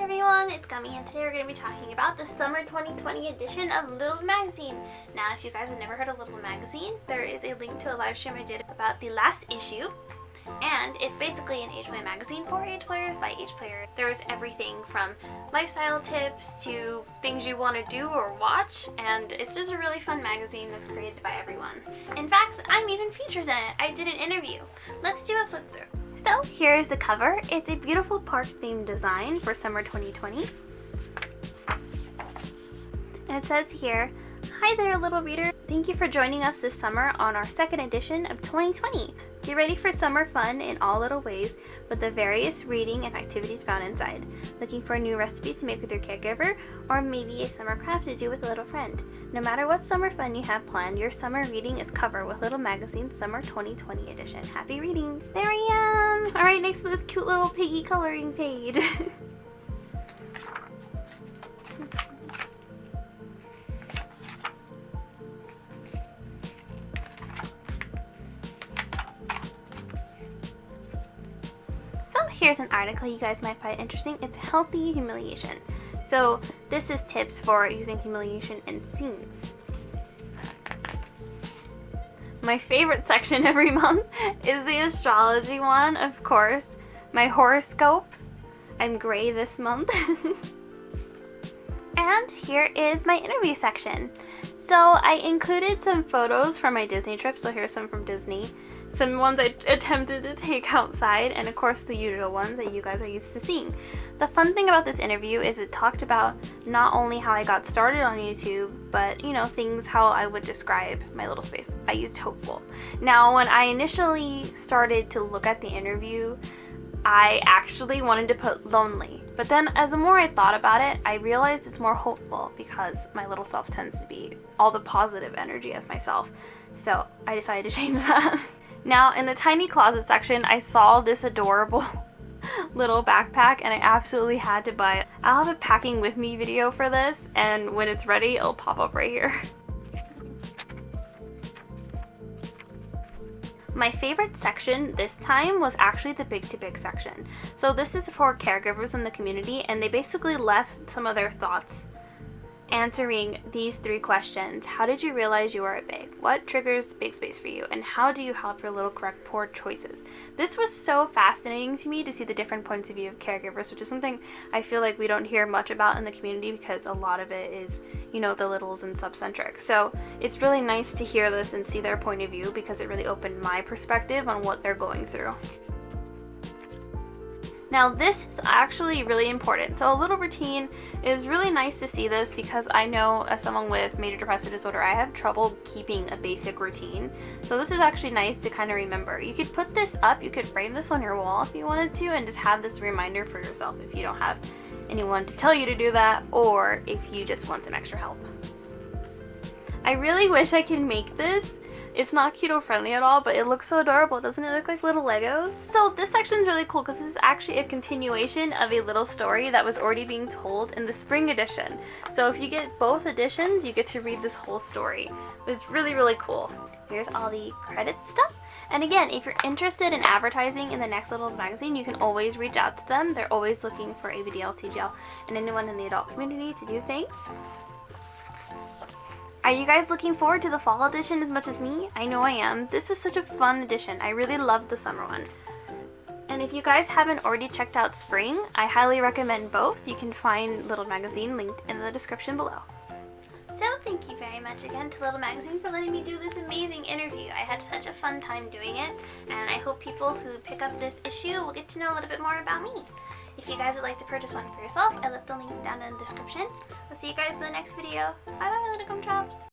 everyone, it's Gummy, and today we're going to be talking about the summer 2020 edition of Little Magazine. Now, if you guys have never heard of Little Magazine, there is a link to a live stream I did about the last issue, and it's basically an Ageplay magazine for age players by age player. There's everything from lifestyle tips to things you want to do or watch, and it's just a really fun magazine that's created by everyone. In fact, I'm even featured in it. I did an interview. Let's do a flip through. So here's the cover. It's a beautiful park-themed design for summer 2020. And it says here, "Hi there, little reader. Thank you for joining us this summer on our second edition of 2020. Get ready for summer fun in all little ways with the various reading and activities found inside. Looking for new recipes to make with your caregiver, or maybe a summer craft to do with a little friend. No matter what summer fun you have planned, your summer reading is covered with Little Magazine Summer 2020 edition. Happy reading." There I am! Alright, next to this cute little piggy coloring page. Here's an article you guys might find interesting. It's healthy humiliation. So this is tips for using humiliation in scenes. My favorite section every month is the astrology one, of course. My horoscope. I'm gray this month. And here is my interview section. So I included some photos from my Disney trip. So here's some from Disney. Some ones I attempted to take outside, and of course the usual ones that you guys are used to seeing. The fun thing about this interview is it talked about not only how I got started on YouTube, but things how I would describe my little space. I used hopeful. Now, when I initially started to look at the interview, I actually wanted to put lonely. But then as the more I thought about it, I realized it's more hopeful because my little self tends to be all the positive energy of myself. So I decided to change that. Now, in the tiny closet section, I saw this adorable little backpack and I absolutely had to buy it. I'll have a packing with me video for this, and when it's ready, it'll pop up right here. My favorite section this time was actually the big to big section. So this is for caregivers in the community, and they basically left some of their thoughts answering these 3 questions. How did you realize you are big? What triggers big space for you? And how do you help your little correct poor choices? This was so fascinating to me to see the different points of view of caregivers, which is something I feel like we don't hear much about in the community because a lot of it is, the littles and sub-centric. So it's really nice to hear this and see their point of view because it really opened my perspective on what they're going through. Now this is actually really important. So a little routine is really nice to see this because I know as someone with major depressive disorder, I have trouble keeping a basic routine. So this is actually nice to kind of remember. You could put this up, you could frame this on your wall if you wanted to, and just have this reminder for yourself if you don't have anyone to tell you to do that, or if you just want some extra help. I really wish I could make this. It's not keto friendly at all, but it looks so adorable. Doesn't it look like little Legos? So this section is really cool because this is actually a continuation of a little story that was already being told in the spring edition. So if you get both editions, you get to read this whole story. It's really, really cool. Here's all the credit stuff. And again, if you're interested in advertising in the next Little Magazine, you can always reach out to them. They're always looking for ABDL, TGL, and anyone in the adult community to do things. Are you guys looking forward to the fall edition as much as me? I know I am. This was such a fun edition. I really loved the summer one. And if you guys haven't already checked out spring, I highly recommend both. You can find Little Magazine linked in the description below. So thank you very much again to Little Magazine for letting me do this amazing interview. I had such a fun time doing it, and I hope people who pick up this issue will get to know a little bit more about me. If you guys would like to purchase one for yourself, I left the link down in the description. I'll see you guys in the next video. Bye bye, little gumdrops!